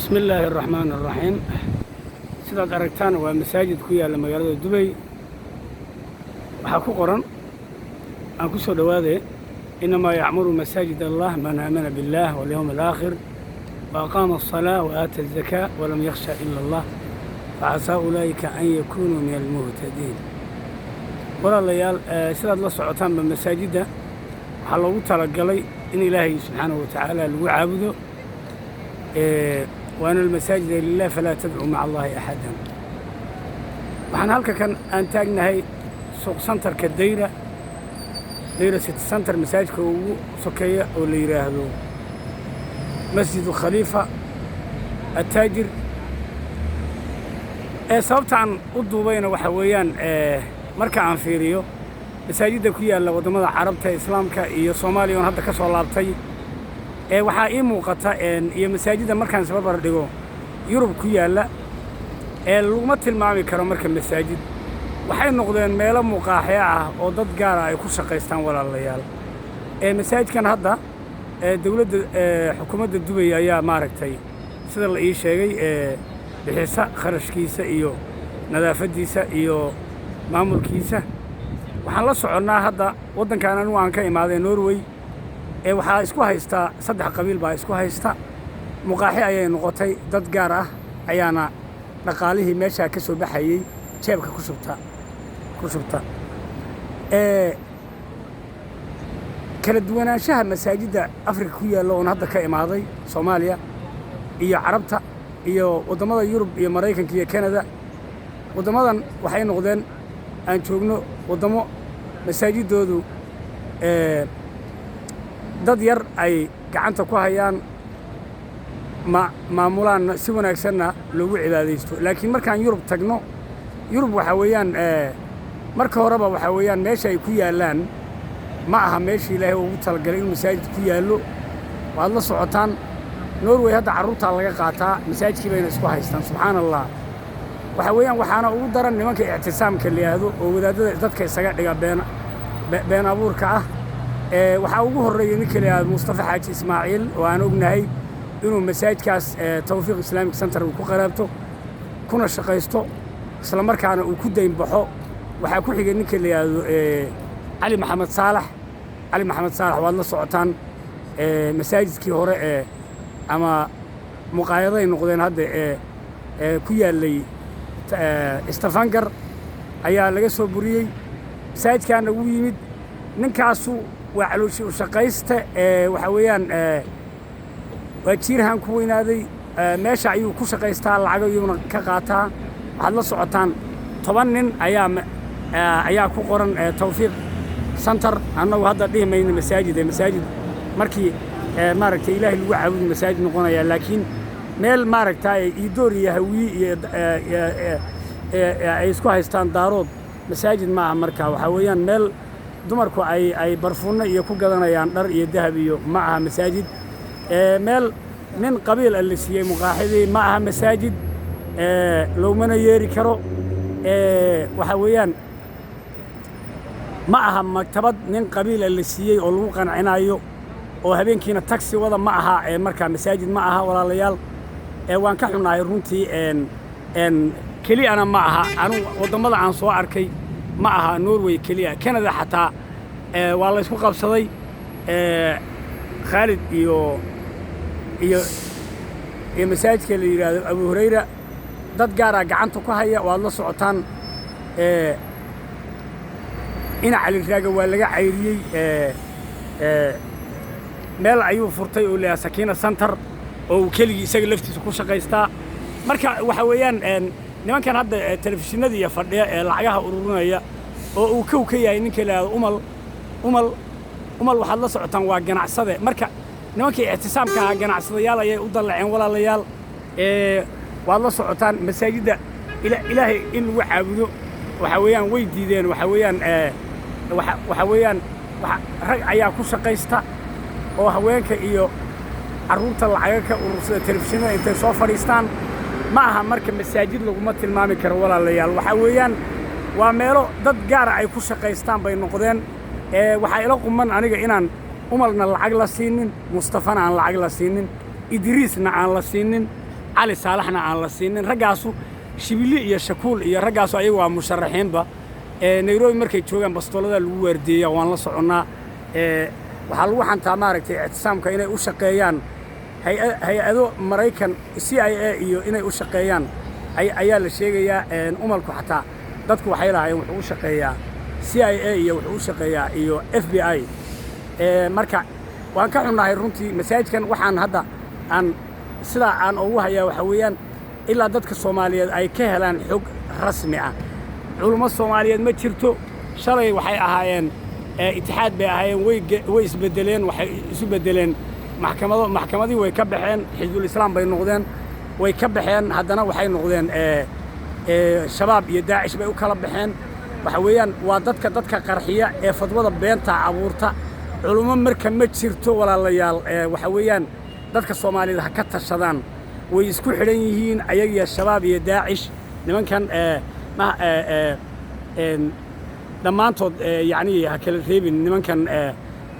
بسم الله الرحمن الرحيم. سيدات أركتان ومساجد كويا لما يردوا دبي وحكو قرن أنكو سودواده إنما يعمر مساجد الله من آمن بالله واليوم الآخر وأقام الصلاة وآتى الزكاة ولم يخشى إلا الله فعسى أولئك أن يكونوا من المهتدين. ولا ليال سيدات الله سعوتان بالمساجد وحلو تلقلي إن إلهي سبحانه وتعالى لو عابده وأن المساجد لله فلا تدعوا مع الله أحدا. وحنا هلك كان أنتاجنا هي سوق سنتر كديرة ديرة ست سنتر مساجد كو سكية واللي يراهدوا مسجد الخليفة التاجر صوبت عن قدو بين وحويان مركع عن فيريو مساجد كويا اللي وضمنا عربتها إسلامك إيو صومالي ونهضا كسو اللابتي waxaa ii muuqata iyo masaajidda markaan soo bardhigo Yurub ku yaala laguma tilmaami karo marka masaajid waxay noqdeen meelo muuqaaxyo ah oo dad gaar ah ay ku shaqeystaan walaalayaal masaajidkan hadda dawladda xukuumadda Dubai ayaa maaragtay sida la ii sheegay bixisa kharashkiisa iyo nadaafadiisa iyo maamulkiisa waxaan la soconaa hadda wadankan anigu aan ka imaaday Norway waxaa isku haysta saddex qabiil baa isku haysta muqaaxi ayay noqotay dad gaar ah ayaana dhaqaalihii meesha ka soo baxayay jeebka ku shubta kala duwanaanshaha masaajidda Afrika ku yaala oo hadda ka imaaday Soomaaliya iyo Carabta iyo wadamada Yurub iyo Mareykanka iyo Canada wadamadan waxay noqdeen aan joogno wadamo masaajidoodu dad yar ay gacanta ku hayaan maamulaan si wanaagsanna loogu cibaadeysto laakiin markaan Yurub tagno Yurub waxa weeyaan marka horeba waxa weeyaan meesha ay ku yaalaan ma aha meeshii Ilaahay ugu talagalay in masaajid ku yaalo waad la socotaan Norway hadda carruurta laga qaataa masaajidkii bayna isku haystaan subxaanallah waxa weeyaan waxaana ugu daran nimanka ictisaamka leeyado oo wadaadada dadka isaga dhiga been abuurka ah waxaa ugu horeeyay ninka leeyahay Mustafa Xaaji Ismaaciil oo aan ognahay inuu masaajidkaas Tawfiiq Islamic Center ku qaraabto kuna shaqeysto isla markaana uu ku dayn baxo waxaa ku xigay ninka leeyahay Ali Maxamed Saalax waad la socotaan masaajidkii hore ama muqaayaday noqdeen hadda ku yaalay Stavanger ayaa laga soo buriyay masaajidkaana uu yimid ninkaasu وعلوشي وشقيسته وحويان وجيرهان كوينادي ماشي أيو كوشقيسته العجو يوم كقاطع على صعطان طبعاً أيام كقرن توفيق سنتر أنا وهذا ليه من المساجد مركي ماركتي إله الوعد المساجد نقولنا لكن مال ماركتي يدور يهوي يسكوا هيستان دارود مساجد مع مركا وحويان مال dumarku ay barfuuna iyo ku gadanayaan dhar iyo dahab iyo ma aha masaajid meel nin qabiil la siiyay muqaaxidii ma aha masaajid loomana yeeri karo waxa weeyaan ma aha maktabad nin qabiil la siiyay oo lagu qancinayo oo habeenkiina taxi wada ma aha marka masaajid ma aha walaalayaal waan ka xunahay runtii kali ana ma aha anu wadamada aan soo arkay ما aha Norway kaliya Canada xataa waa la isku qabsaday Khalid iyo masaajidka la yiraahdo Abu Hurayra dad gaar ah gacanta ku haya waad la socotaan ina cali raaga waa laga cayriyay meel ayuu furtay oo leeyahay Sakina Center oo kaliya isaga laftiisa ku shaqeystaa marka waxa weeyaan nimankan hadda telefishinada iyo fadhiya lacagaha ururinaya oo uu ka yahay ninka la umal waxaad la socotaan waa ganacsade marka nimankii ictisaamka ganacsadayaal ay u dalaceen walaalayaal waad la socotaan masaajidda ilaahay in lagu caabudo waxa weeyaan way diideen waxa weeyaan rag ayaa ku shaqeysta oo haweenka iyo carruurta lacaga ka urursada telefishinada intay soo fadhiistaan ما aha marka masaajid laguma tilmaami karo walaalayaal waxa weeyaan waa meelo dad gaar ah ay ku shaqeystaan bay noqdeen waxa ila quman aniga inaan umalna lacag la siinin Mustafana aan lacag la siinin Idriisna aan la siinin cali saalaxna aan la siinin raggaasu shibili iyo shakuul iyo raggaasu ayagu waa musharaxiinba nairobi markay joogaan bastoolada lagu waardiyeeya waan la soconnaa waxaa lagu xantaa maaragtay ictisaamka inay u shaqeeyaan hay-ado maraykan CIA iyo inay u shaqeeyaan ayaa la sheegayaa umalku xataa dadku waxay lahaayeen wuxuu u shaqeeyaa CIA iyo wuxuu u shaqeeyaa iyo FBI marka waan ka xunnahay runtii masaajidkan waxaan hadda aan sidaa aan ugu hayaa waxa weeyaan ilaa dadka Soomaaliyeed ay ka helaan xog rasmi ah culummo Soomaaliyeed ma jirto shalay waxay ahaayeen اتحاد بأهين ويس بدلين ويس بدلين محكمة way ka baxeen xisbul islaam bay noqdeen way ka baxeen haddana waxay noqdeen shabaab iyo daacish bay u kala baxeen waxa weeyaan waa dadka qarxiya ee fadwada beenta abuurta culummo marka ma jirto walaalayaal waxa weeyaan dadka Soomaaliyeed ha ka tashadaan way isku xidhan yihiin ayaga shabaab iyo daacish nimankan dhammaantood yacni ha kala reebin nimankan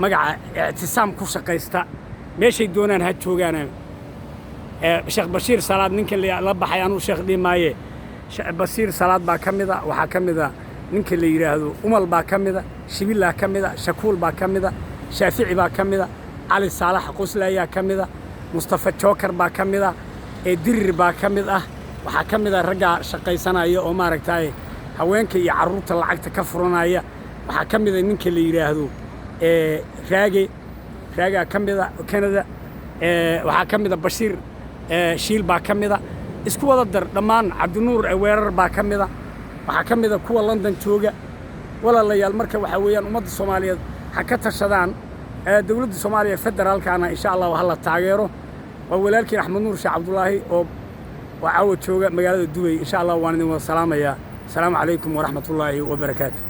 magaca ictisaam ku shaqaysta meeshay doonaan ha joogaan sheekh bashiir salaad ninkan la baxay anuu sheekh dhimaaye bashiir salaad baa ka mida waxaa ka mida ninka la yiraahdo umal baa ka mida shibila ka mida shakuul baa ka mida shaafici baa ka mida cali saalax qosla ayaa ka mida mustafa jookar baa ka mida dirir baa ka mid ah waxaa ka mida ragga shaqaysanaya oo maaragtay haweenka iyo carruurta lacagta ka furanaya waxaa ka mida ninka la yiraahdo raaga ka mida Canada waxaa ka mida bashiir shiil baa ka mida isku wada dar dhammaan cabdinuur weerar baa ka mida waxaa ka mida kuwa London jooga walaalayaal marka waxa weeyaan ummadda Soomaaliyeed ha ka tashadaan dawladda Soomaaliya federaalkaana insha Allah waxa la taageero waa walaalkii Axmed Nuur Sheekh Cabdullaahi oo waa jooga magaalada Dubai insha Allah waan idin wada salaamayaa السلام عليكم ورحمة الله وبركاته.